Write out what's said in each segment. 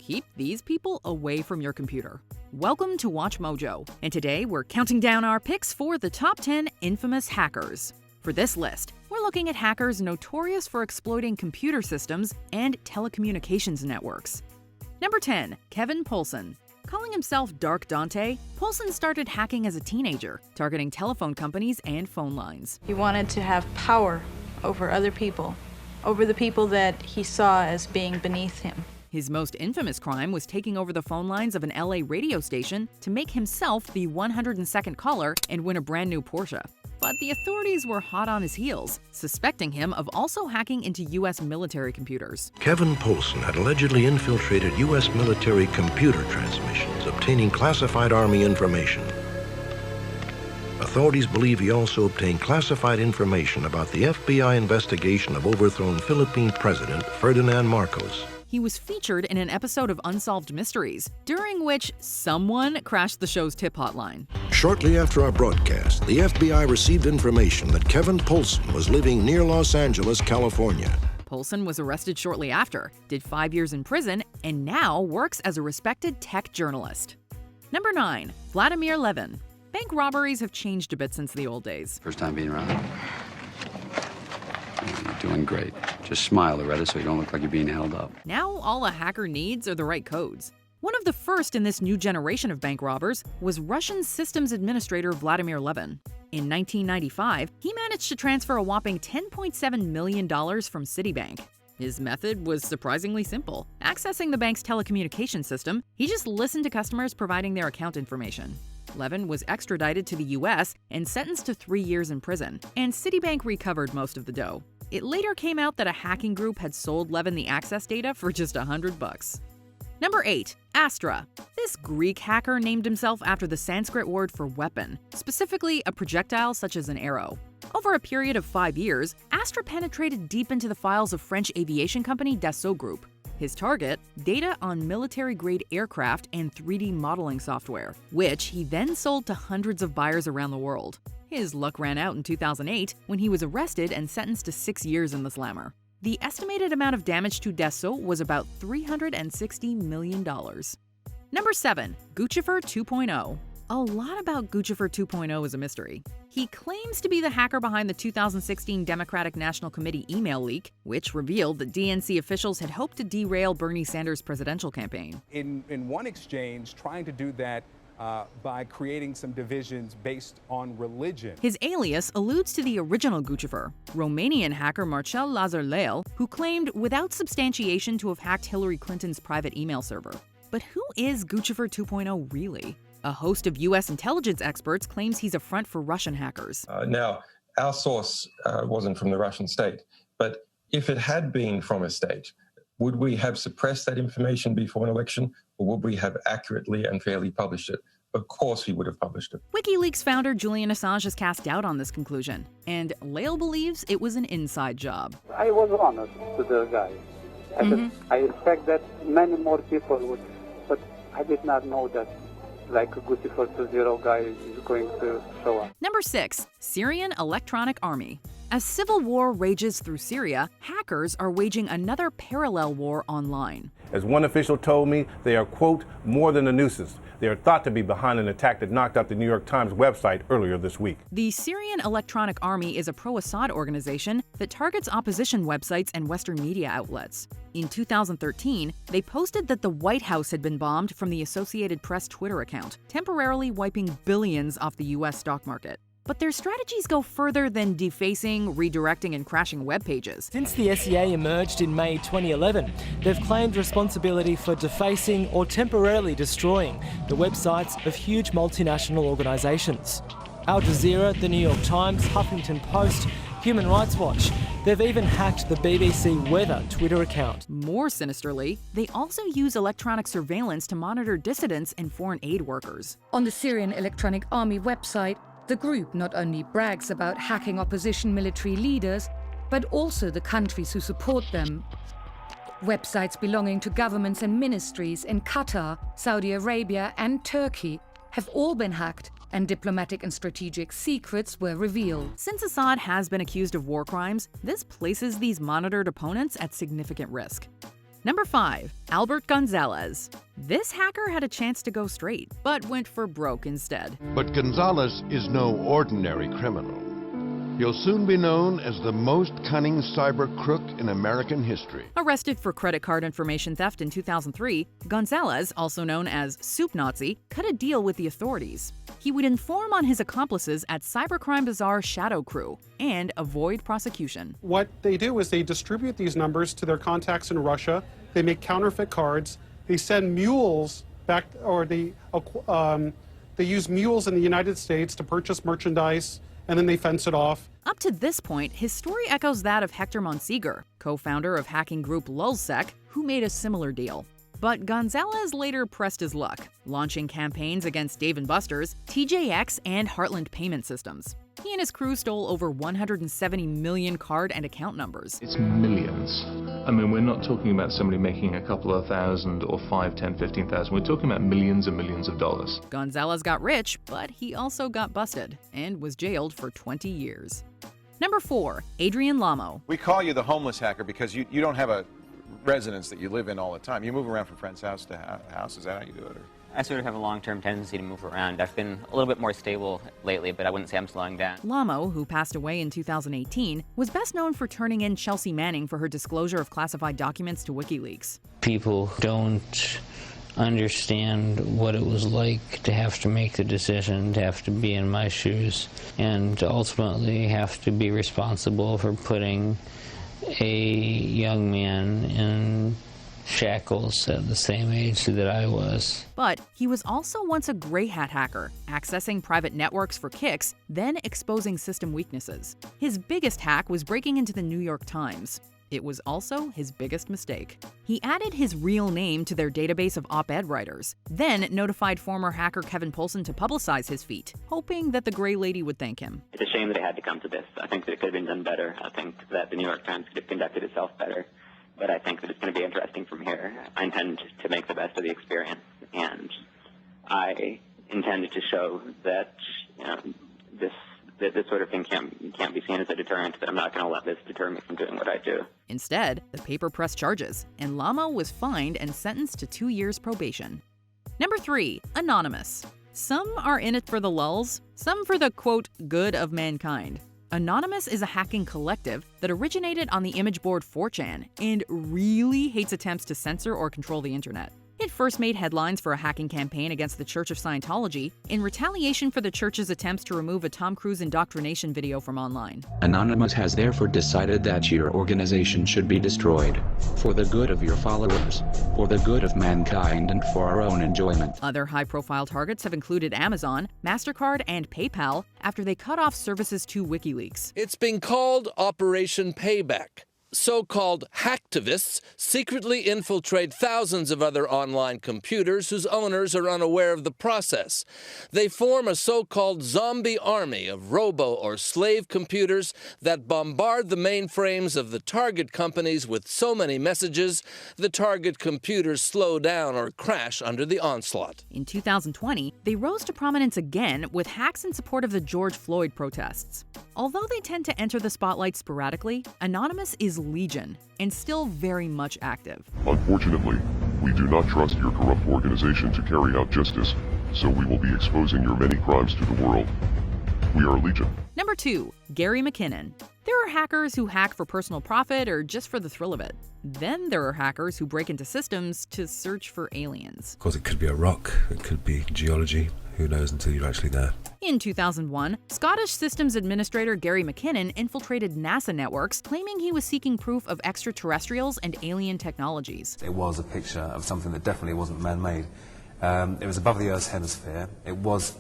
Keep these people away from your computer. Welcome to WatchMojo, and today we're counting down our picks for the top 10 infamous hackers. For this list, we're looking at hackers notorious for exploiting computer systems and telecommunications networks. Number 10. Kevin Poulsen. Calling himself Dark Dante, Polson started hacking as a teenager, targeting telephone companies and phone lines. He wanted to have power over other people, over the people that he saw as being beneath him. His most infamous crime was taking over the phone lines of an LA radio station to make himself the 102nd caller and win a brand new Porsche. But the authorities were hot on his heels, suspecting him of also hacking into U.S. military computers. Kevin Poulsen had allegedly infiltrated U.S. military computer transmissions, obtaining classified Army information. Authorities believe he also obtained classified information about the FBI investigation of overthrown Philippine President Ferdinand Marcos. He was featured in an episode of Unsolved Mysteries, during which someone crashed the show's tip hotline. Shortly after our broadcast, the FBI received information that Kevin Poulsen was living near Los Angeles, California. Poulsen was arrested shortly after, did 5 years in prison, and now works as a respected tech journalist. Number 9. Vladimir Levin. Bank robberies have changed a bit since the old days. First time being around? You're doing great. Just smile, Loretta, so you don't look like you're being held up. Now all a hacker needs are the right codes. One of the first in this new generation of bank robbers was Russian systems administrator Vladimir Levin. In 1995, he managed to transfer a whopping $10.7 million from Citibank. His method was surprisingly simple. Accessing the bank's telecommunications system, he just listened to customers providing their account information. Levin was extradited to the U.S. and sentenced to 3 years in prison, and Citibank recovered most of the dough. It later came out that a hacking group had sold Levin the access data for just $100. Number 8. Astra. This Greek hacker named himself after the Sanskrit word for weapon, specifically a projectile such as an arrow. Over a period of 5 years, Astra penetrated deep into the files of French aviation company Dassault Group. His target? Data on military-grade aircraft and 3D modeling software, which he then sold to hundreds of buyers around the world. His luck ran out in 2008 when he was arrested and sentenced to 6 years in the slammer. The estimated amount of damage to Dassault was about $360 million. Number 7. Guccifer 2.0. A lot about Guccifer 2.0 is a mystery. He claims to be the hacker behind the 2016 Democratic National Committee email leak, which revealed that DNC officials had hoped to derail Bernie Sanders' presidential campaign. In one exchange, trying to do that by creating some divisions based on religion. His alias alludes to the original Guccifer, Romanian hacker Marcel Lazar-Leal, who claimed without substantiation to have hacked Hillary Clinton's private email server. But who is Guccifer 2.0 really? A host of U.S. intelligence experts claims he's a front for Russian hackers. Now, our source wasn't from the Russian state, but if it had been from a state, would we have suppressed that information before an election, or would we have accurately and fairly published it? Of course we would have published it. WikiLeaks founder Julian Assange has cast doubt on this conclusion, and Leal believes it was an inside job. I was honest to the guy. I expect that many more people would, but I did not know that like a Guccifer 2.0 guy is going to show up. Number 6. Syrian Electronic Army. As civil war rages through Syria, hackers are waging another parallel war online. As one official told me, they are, quote, more than a nuisance. They are thought to be behind an attack that knocked out the New York Times website earlier this week. The Syrian Electronic Army is a pro-Assad organization that targets opposition websites and Western media outlets. In 2013, they posted that the White House had been bombed from the Associated Press Twitter account, temporarily wiping billions off the U.S. stock market. But their strategies go further than defacing, redirecting, and crashing web pages. Since the SEA emerged in May 2011, they've claimed responsibility for defacing or temporarily destroying the websites of huge multinational organisations. Al Jazeera, the New York Times, Huffington Post, Human Rights Watch. They've even hacked the BBC Weather Twitter account. More sinisterly, they also use electronic surveillance to monitor dissidents and foreign aid workers. On the Syrian Electronic Army website, the group not only brags about hacking opposition military leaders, but also the countries who support them. Websites belonging to governments and ministries in Qatar, Saudi Arabia, and Turkey have all been hacked, and diplomatic and strategic secrets were revealed. Since Assad has been accused of war crimes, this places these monitored opponents at significant risk. Number 5. Albert Gonzalez. This hacker had a chance to go straight, but went for broke instead. But Gonzalez is no ordinary criminal. He'll soon be known as the most cunning cyber crook in American history. Arrested for credit card information theft in 2003, Gonzalez, also known as Soup Nazi, cut a deal with the authorities. He would inform on his accomplices at Cybercrime Bazaar's Shadow Crew and avoid prosecution. What they do is they distribute these numbers to their contacts in Russia. They make counterfeit cards. They send mules back, or they use mules in the United States to purchase merchandise, and then they fence it off. Up to this point, his story echoes that of Hector Monsegur, co-founder of hacking group Lulzsec, who made a similar deal. But Gonzalez later pressed his luck, launching campaigns against Dave & Buster's, TJX, and Heartland Payment Systems. He and his crew stole over 170 million card and account numbers. It's millions. I mean, we're not talking about somebody making a couple of thousand or 5, 10, 15,000. We're talking about millions and millions of dollars. Gonzalez got rich, but he also got busted and was jailed for 20 years. Number 4. Adrian Lamo. We call you the homeless hacker because you don't have a residence that you live in all the time. You move around from friend's house to house. Is that how you do it? Or? I sort of have a long-term tendency to move around. I've been a little bit more stable lately, but I wouldn't say I'm slowing down. Lamo, who passed away in 2018, was best known for turning in Chelsea Manning for her disclosure of classified documents to WikiLeaks. People don't understand what it was like to have to make the decision, to have to be in my shoes, and to ultimately have to be responsible for putting a young man in shackles at the same age that I was. But he was also once a gray hat hacker, accessing private networks for kicks, then exposing system weaknesses. His biggest hack was breaking into the New York Times. It was also his biggest mistake. He added his real name to their database of op-ed writers, then notified former hacker Kevin Poulsen to publicize his feat, hoping that the gray lady would thank him. It's a shame that it had to come to this. I think that it could have been done better. I think that the New York Times could have conducted itself better. But I think that it's going to be interesting from here. I intend to make the best of the experience, and I intend to show that this sort of thing can't be seen as a deterrent, that I'm not going to let this deter me from doing what I do. Instead, the paper pressed charges, and Lamo was fined and sentenced to 2 years probation. Number 3. Anonymous. Some are in it for the lulz, some for the, quote, good of mankind. Anonymous is a hacking collective that originated on the image board 4chan and really hates attempts to censor or control the internet. It first made headlines for a hacking campaign against the Church of Scientology in retaliation for the church's attempts to remove a Tom Cruise indoctrination video from online. Anonymous has therefore decided that your organization should be destroyed, for the good of your followers, for the good of mankind, and for our own enjoyment. Other high-profile targets have included Amazon, MasterCard, and PayPal after they cut off services to WikiLeaks. It's been called Operation Payback. So-called hacktivists secretly infiltrate thousands of other online computers whose owners are unaware of the process. They form a so-called zombie army of robo or slave computers that bombard the mainframes of the target companies with so many messages, the target computers slow down or crash under the onslaught. In 2020, they rose to prominence again with hacks in support of the George Floyd protests. Although they tend to enter the spotlight sporadically, Anonymous is legion and still very much active. Unfortunately, we do not trust your corrupt organization to carry out justice, so we will be exposing your many crimes to the world. We are legion. Number 2. Gary McKinnon. There are hackers who hack for personal profit or just for the thrill of it. Then there are hackers who break into systems to search for aliens. Of course, it could be a rock, it could be geology. Who knows until you're actually there. In 2001, Scottish systems administrator Gary McKinnon infiltrated NASA networks, claiming he was seeking proof of extraterrestrials and alien technologies. It was a picture of something that definitely wasn't man-made. It was above the Earth's hemisphere. It was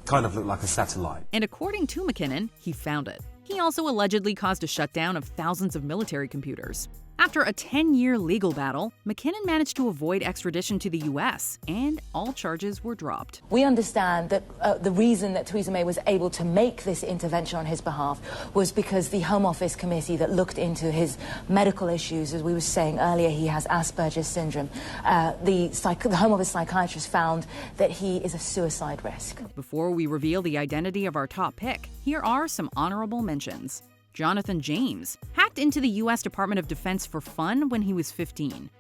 kind of looked like a satellite. And according to McKinnon, he found it. He also allegedly caused a shutdown of thousands of military computers. After a 10-year legal battle, McKinnon managed to avoid extradition to the U.S., and all charges were dropped. We understand that the reason that Theresa May was able to make this intervention on his behalf was because the Home Office committee that looked into his medical issues, as we were saying earlier, he has Asperger's syndrome. The Home Office psychiatrist found that he is a suicide risk. Before we reveal the identity of our top pick, here are some honorable mentions. Jonathan James, hacked into the U.S. Department of Defense for fun when he was 15.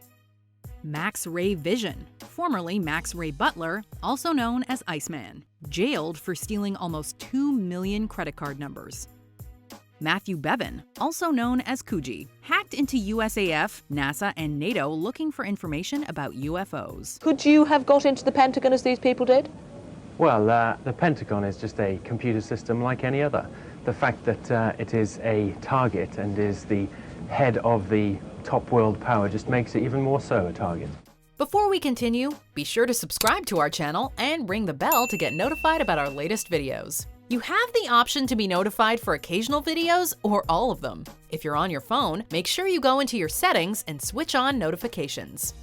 Max Ray Vision, formerly Max Ray Butler, also known as Iceman, jailed for stealing almost 2 million credit card numbers. Matthew Bevin, also known as Coogee, hacked into USAF, NASA, and NATO looking for information about UFOs. Could you have got into the Pentagon as these people did? Well, the Pentagon is just a computer system like any other. The fact that it is a target and is the head of the top world power just makes it even more so a target. Before we continue, be sure to subscribe to our channel and ring the bell to get notified about our latest videos. You have the option to be notified for occasional videos or all of them. If you're on your phone, make sure you go into your settings and switch on notifications.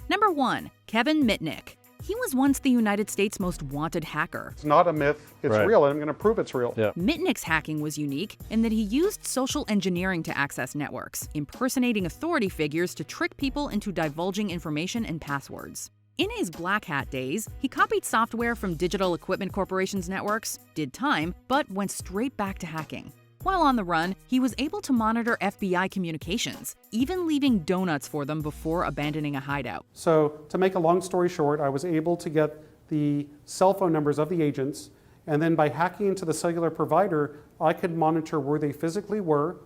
Number 1. Kevin Mitnick. He was once the United States' most wanted hacker. It's not a myth, it's real, and I'm going to prove it's real. Mitnick's hacking was unique in that he used social engineering to access networks, impersonating authority figures to trick people into divulging information and passwords. In his black hat days, he copied software from Digital Equipment Corporation's networks, did time, but went straight back to hacking. While on the run, he was able to monitor FBI communications, even leaving donuts for them before abandoning a hideout. So, to make a long story short, I was able to get the cell phone numbers of the agents, and then by hacking into the cellular provider, I could monitor where they physically were,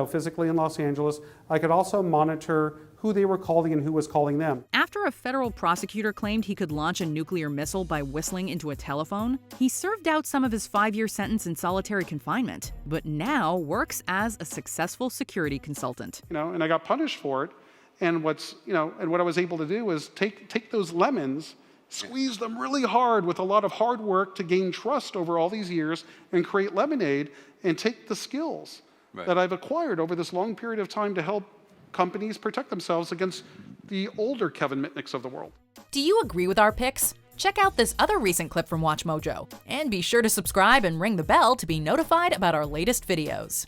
physically in Los Angeles. I could also monitor who they were calling and who was calling them. After a federal prosecutor claimed he could launch a nuclear missile by whistling into a telephone, he served out some of his 5-year sentence in solitary confinement, but now works as a successful security consultant. And I got punished for it. And what I was able to do was take those lemons, squeeze them really hard with a lot of hard work to gain trust over all these years and create lemonade, and take the skills that I've acquired over this long period of time to help companies protect themselves against the older Kevin Mitnicks of the world. Do you agree with our picks? Check out this other recent clip from WatchMojo, and be sure to subscribe and ring the bell to be notified about our latest videos.